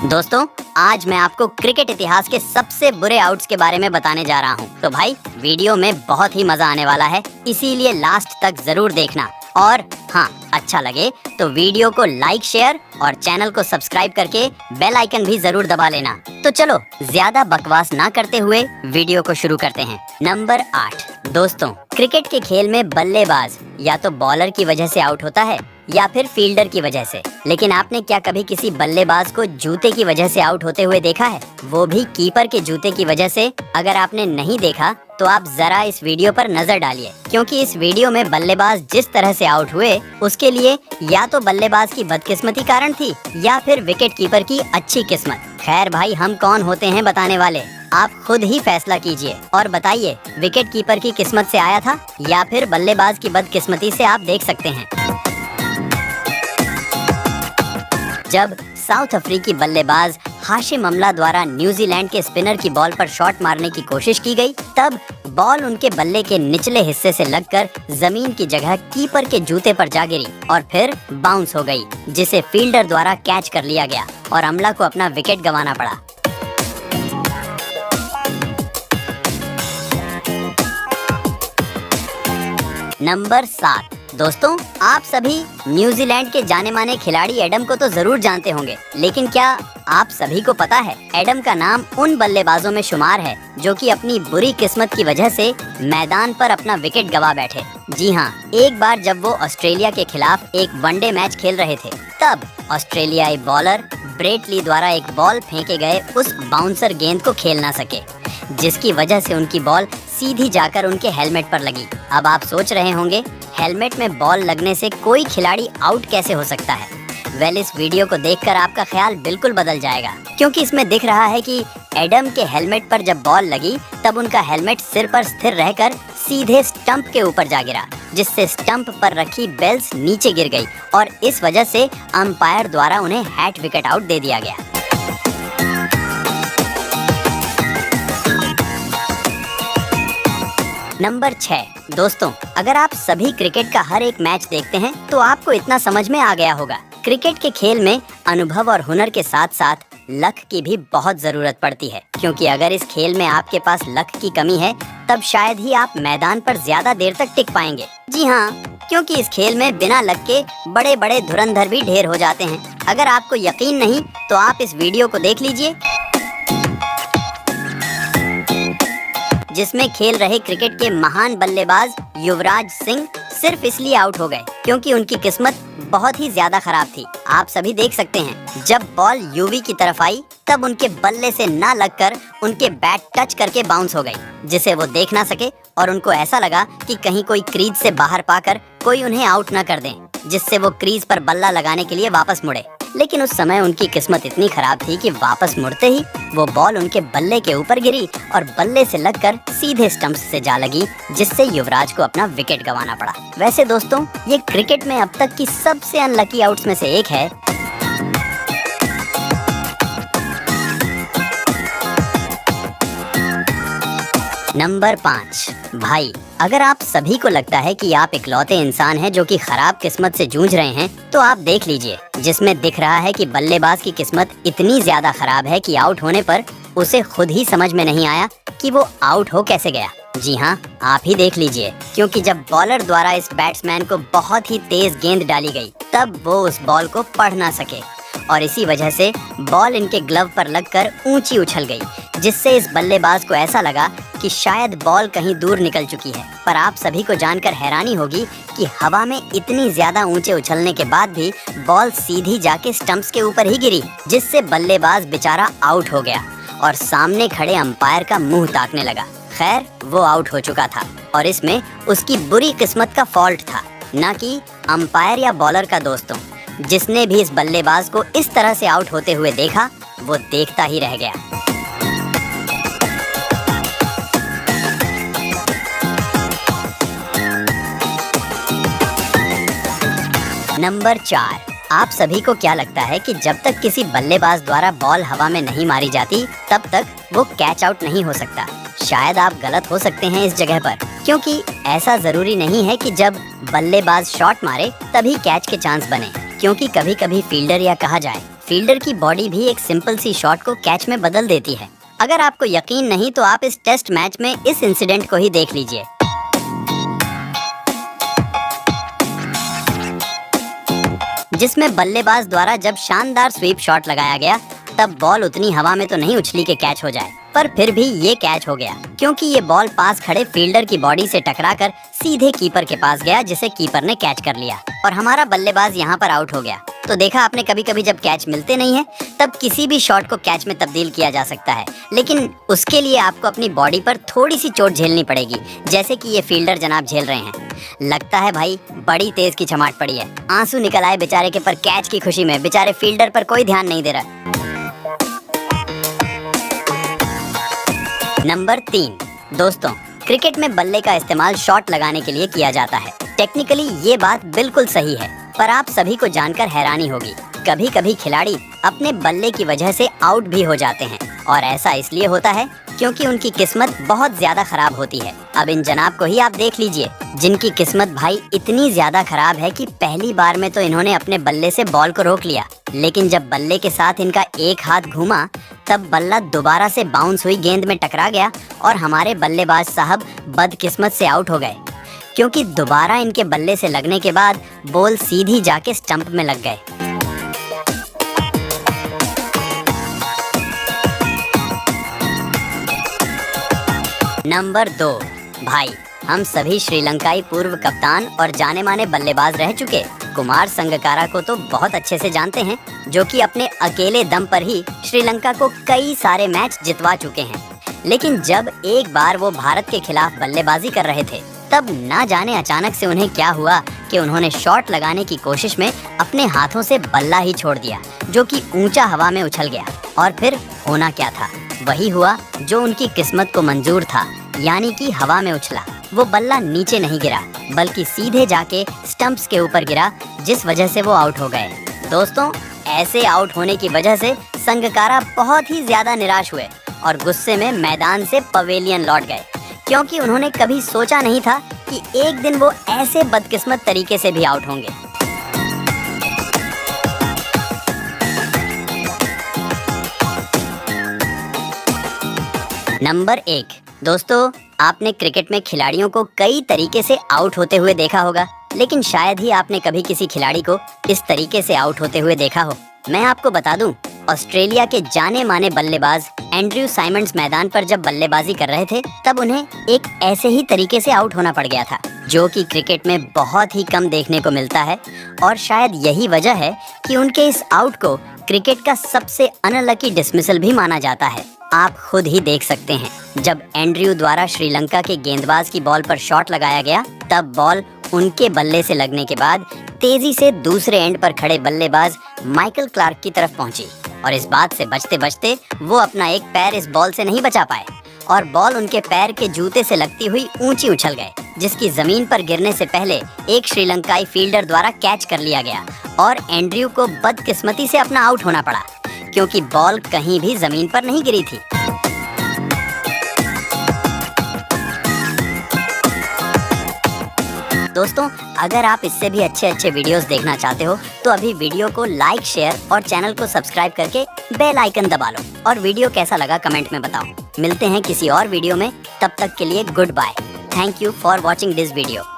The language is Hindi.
दोस्तों, आज मैं आपको क्रिकेट इतिहास के सबसे बुरे आउट्स के बारे में बताने जा रहा हूं। तो भाई, वीडियो में बहुत ही मजा आने वाला है, इसीलिए लास्ट तक जरूर देखना। और हाँ, अच्छा लगे तो वीडियो को लाइक, शेयर और चैनल को सब्सक्राइब करके बेल आइकन भी जरूर दबा लेना। तो चलो ज्यादा बकवास ना करते हुए वीडियो को शुरू करते हैं। नंबर 8। दोस्तों, क्रिकेट के खेल में बल्लेबाज या तो बॉलर की वजह से आउट होता है या फिर फील्डर की वजह से। लेकिन आपने क्या कभी किसी बल्लेबाज को जूते की वजह से आउट होते हुए देखा है? वो भी कीपर के जूते की वजह से। अगर आपने नहीं देखा तो आप जरा इस वीडियो पर नजर डालिए, क्योंकि इस वीडियो में बल्लेबाज जिस तरह से आउट हुए उसके लिए या तो बल्लेबाज की बदकिस्मती कारण थी या फिर विकेट कीपर की अच्छी किस्मत। खैर भाई, हम कौन होते हैं बताने वाले? आप खुद ही फैसला कीजिए और बताइए, विकेट कीपर की किस्मत से आया था या फिर बल्लेबाज की बदकिस्मती से? आप देख सकते हैं, जब साउथ अफ्रीकी बल्लेबाज हाशिम अमला द्वारा न्यूजीलैंड के स्पिनर की बॉल पर शॉट मारने की कोशिश की गई, तब बॉल उनके बल्ले के निचले हिस्से से लगकर जमीन की जगह कीपर के जूते पर जा गिरी और फिर बाउंस हो गई, जिसे फील्डर द्वारा कैच कर लिया गया और अमला को अपना विकेट गंवाना पड़ा। नंबर 7। दोस्तों, आप सभी न्यूजीलैंड के जाने माने खिलाड़ी एडम को तो जरूर जानते होंगे, लेकिन क्या आप सभी को पता है एडम का नाम उन बल्लेबाजों में शुमार है जो कि अपनी बुरी किस्मत की वजह से मैदान पर अपना विकेट गंवा बैठे? जी हाँ, एक बार जब वो ऑस्ट्रेलिया के खिलाफ एक वनडे मैच खेल रहे थे, तब ऑस्ट्रेलियाई बॉलर ब्रेट ली द्वारा एक बॉल फेंके गए उस बाउंसर गेंद को खेल ना सके, जिसकी वजह से उनकी बॉल सीधी जाकर उनके हेलमेट पर लगी। अब आप सोच रहे होंगे, हेलमेट में बॉल लगने से कोई खिलाड़ी आउट कैसे हो सकता है? वेल, इस वीडियो को देखकर आपका ख्याल बिल्कुल बदल जाएगा, क्योंकि इसमें दिख रहा है कि एडम के हेलमेट पर जब बॉल लगी तब उनका हेलमेट सिर पर स्थिर रहकर सीधे स्टंप के ऊपर जा गिरा, जिससे स्टंप पर रखी बेल्स नीचे गिर गई और इस वजह से अंपायर द्वारा उन्हें हैट विकेट आउट दे दिया गया। नंबर 6। दोस्तों, अगर आप सभी क्रिकेट का हर एक मैच देखते हैं तो आपको इतना समझ में आ गया होगा, क्रिकेट के खेल में अनुभव और हुनर के साथ साथ लक की भी बहुत जरूरत पड़ती है, क्योंकि अगर इस खेल में आपके पास लक की कमी है तब शायद ही आप मैदान पर ज्यादा देर तक टिक पाएंगे। जी हाँ, क्योंकि इस खेल में बिना लक के बड़े बड़े धुरंधर भी ढेर हो जाते हैं। अगर आपको यकीन नहीं तो आप इस वीडियो को देख लीजिए, जिसमें खेल रहे क्रिकेट के महान बल्लेबाज युवराज सिंह सिर्फ इसलिए आउट हो गए क्योंकि उनकी किस्मत बहुत ही ज्यादा खराब थी। आप सभी देख सकते हैं, जब बॉल यूवी की तरफ आई तब उनके बल्ले से ना लगकर उनके बैट टच करके बाउंस हो गई, जिसे वो देख ना सके और उनको ऐसा लगा कि कहीं कोई क्रीज से बाहर पाकर कोई उन्हें आउट ना कर दे, जिससे वो क्रीज पर बल्ला लगाने के लिए वापस मुड़े। लेकिन उस समय उनकी किस्मत इतनी खराब थी कि वापस मुड़ते ही वो बॉल उनके बल्ले के ऊपर गिरी और बल्ले से लगकर सीधे स्टंप्स से जा लगी, जिससे युवराज को अपना विकेट गंवाना पड़ा। वैसे दोस्तों, ये क्रिकेट में अब तक की सबसे अनलकी आउट्स में से एक है। नंबर 5। भाई, अगर आप सभी को लगता है कि आप इकलौते इंसान हैं जो कि खराब किस्मत से जूझ रहे हैं, तो आप देख लीजिए, जिसमें दिख रहा है कि बल्लेबाज की किस्मत इतनी ज्यादा खराब है कि आउट होने पर उसे खुद ही समझ में नहीं आया कि वो आउट हो कैसे गया। जी हाँ, आप ही देख लीजिए, क्योंकि जब बॉलर द्वारा इस बैट्समैन को बहुत ही तेज गेंद डाली गई तब वो उस बॉल को पढ़ ना सके और इसी वजह से बॉल इनके ग्लव पर लगकर ऊंची उछल गई, जिससे इस बल्लेबाज को ऐसा लगा कि शायद बॉल कहीं दूर निकल चुकी है। पर आप सभी को जानकर हैरानी होगी कि हवा में इतनी ज्यादा ऊंचे उछलने के बाद भी बॉल सीधी जाके स्टंप्स के ऊपर ही गिरी, जिससे बल्लेबाज बेचारा आउट हो गया और सामने खड़े अंपायर का मुंह ताकने लगा। खैर, वो आउट हो चुका था और इसमें उसकी बुरी किस्मत का फॉल्ट था, न कि अंपायर या बॉलर का। दोस्तों, जिसने भी इस बल्लेबाज को इस तरह से आउट होते हुए देखा वो देखता ही रह गया। नंबर 4। आप सभी को क्या लगता है कि जब तक किसी बल्लेबाज द्वारा बॉल हवा में नहीं मारी जाती तब तक वो कैच आउट नहीं हो सकता? शायद आप गलत हो सकते हैं इस जगह पर, क्योंकि ऐसा जरूरी नहीं है कि जब बल्लेबाज शॉट मारे तभी कैच के चांस बने, क्योंकि कभी कभी फील्डर या कहा जाए फील्डर की बॉडी भी एक सिंपल सी शॉट को कैच में बदल देती है। अगर आपको यकीन नहीं तो आप इस टेस्ट मैच में इस इंसिडेंट को ही देख लीजिए। जिसमें बल्लेबाज द्वारा जब शानदार स्वीप शॉट लगाया गया तब बॉल उतनी हवा में तो नहीं उछली कि कैच हो जाए, पर फिर भी ये कैच हो गया क्योंकि ये बॉल पास खड़े फील्डर की बॉडी से टकराकर सीधे कीपर के पास गया, जिसे कीपर ने कैच कर लिया और हमारा बल्लेबाज यहाँ पर आउट हो गया। तो देखा आपने, कभी कभी जब कैच मिलते नहीं है तब किसी भी शॉट को कैच में तब्दील किया जा सकता है, लेकिन उसके लिए आपको अपनी बॉडी पर थोड़ी सी चोट झेलनी पड़ेगी, जैसे कि ये फील्डर जनाब झेल रहे हैं। लगता है भाई बड़ी तेज की चमाट पड़ी है। आंसू निकल आए बेचारे के, पर कैच की खुशी में बेचारे फील्डर पर कोई ध्यान नहीं दे रहा। नंबर 3, दोस्तों क्रिकेट में बल्ले का इस्तेमाल शॉट लगाने के लिए किया जाता है। टेक्निकली ये बात बिल्कुल सही है, पर आप सभी को जानकर हैरानी होगी, कभी कभी खिलाड़ी अपने बल्ले की वजह से आउट भी हो जाते हैं और ऐसा इसलिए होता है क्योंकि उनकी किस्मत बहुत ज्यादा खराब होती है। अब इन जनाब को ही आप देख लीजिए, जिनकी किस्मत भाई इतनी ज्यादा खराब है कि पहली बार में तो इन्होंने अपने बल्ले से बॉल को रोक लिया, लेकिन जब बल्ले के साथ इनका एक हाथ घूमा तब बल्ला दोबारा से बाउंस हुई गेंद में टकरा गया और हमारे बल्लेबाज साहब बदकिस्मत से आउट हो गए, क्योंकि दोबारा इनके बल्ले से लगने के बाद बॉल सीधी जाके स्टंप में लग गए। नंबर 2, भाई हम सभी श्रीलंकाई पूर्व कप्तान और जाने माने बल्लेबाज रह चुके कुमार संगकारा को तो बहुत अच्छे से जानते हैं, जो कि अपने अकेले दम पर ही श्रीलंका को कई सारे मैच जितवा चुके हैं। लेकिन जब एक बार वो भारत के खिलाफ बल्लेबाजी कर रहे थे तब ना जाने अचानक से उन्हें क्या हुआ कि उन्होंने शॉट लगाने की कोशिश में अपने हाथों से बल्ला ही छोड़ दिया, जो कि ऊंचा हवा में उछल गया। और फिर होना क्या था, वही हुआ जो उनकी किस्मत को मंजूर था, यानी कि हवा में उछला। वो बल्ला नीचे नहीं गिरा बल्कि सीधे जाके स्टंप्स के ऊपर गिरा, जिस वजह से वो आउट हो गए। दोस्तों ऐसे आउट होने की वजह से संगकारा बहुत ही ज्यादा निराश हुए और गुस्से में मैदान से पवेलियन लौट गए, क्योंकि उन्होंने कभी सोचा नहीं था कि एक दिन वो ऐसे बदकिस्मत तरीके से भी आउट होंगे। नंबर 1, दोस्तों आपने क्रिकेट में खिलाड़ियों को कई तरीके से आउट होते हुए देखा होगा, लेकिन शायद ही आपने कभी किसी खिलाड़ी को इस तरीके से आउट होते हुए देखा हो। मैं आपको बता दूं, ऑस्ट्रेलिया के जाने माने बल्लेबाज एंड्रयू साइमंड्स मैदान पर जब बल्लेबाजी कर रहे थे तब उन्हें एक ऐसे ही तरीके से आउट होना पड़ गया था, जो कि क्रिकेट में बहुत ही कम देखने को मिलता है। और शायद यही वजह है कि उनके इस आउट को क्रिकेट का सबसे अनलकी डिसमिसल भी माना जाता है। आप खुद ही देख सकते हैं, जब एंड्रयू द्वारा श्रीलंका के गेंदबाज की बॉल पर शॉट लगाया गया तब बॉल उनके बल्ले से लगने के बाद तेजी से दूसरे एंड पर खड़े बल्लेबाज माइकल क्लार्क की तरफ पहुंची और इस बात से बचते बचते वो अपना एक पैर इस बॉल से नहीं बचा पाए और बॉल उनके पैर के जूते से लगती हुई ऊंची उछल गए, जिसकी जमीन पर गिरने से पहले एक श्रीलंकाई फील्डर द्वारा कैच कर लिया गया और एंड्रयू को बदकिस्मती से अपना आउट होना पड़ा, क्योंकि बॉल कहीं भी जमीन पर नहीं गिरी थी। दोस्तों अगर आप इससे भी अच्छे अच्छे वीडियोस देखना चाहते हो तो अभी वीडियो को लाइक, शेयर और चैनल को सब्सक्राइब करके बेल आइकन दबा लो और वीडियो कैसा लगा कमेंट में बताओ। मिलते हैं किसी और वीडियो में, तब तक के लिए goodbye. Thank you for watching this video.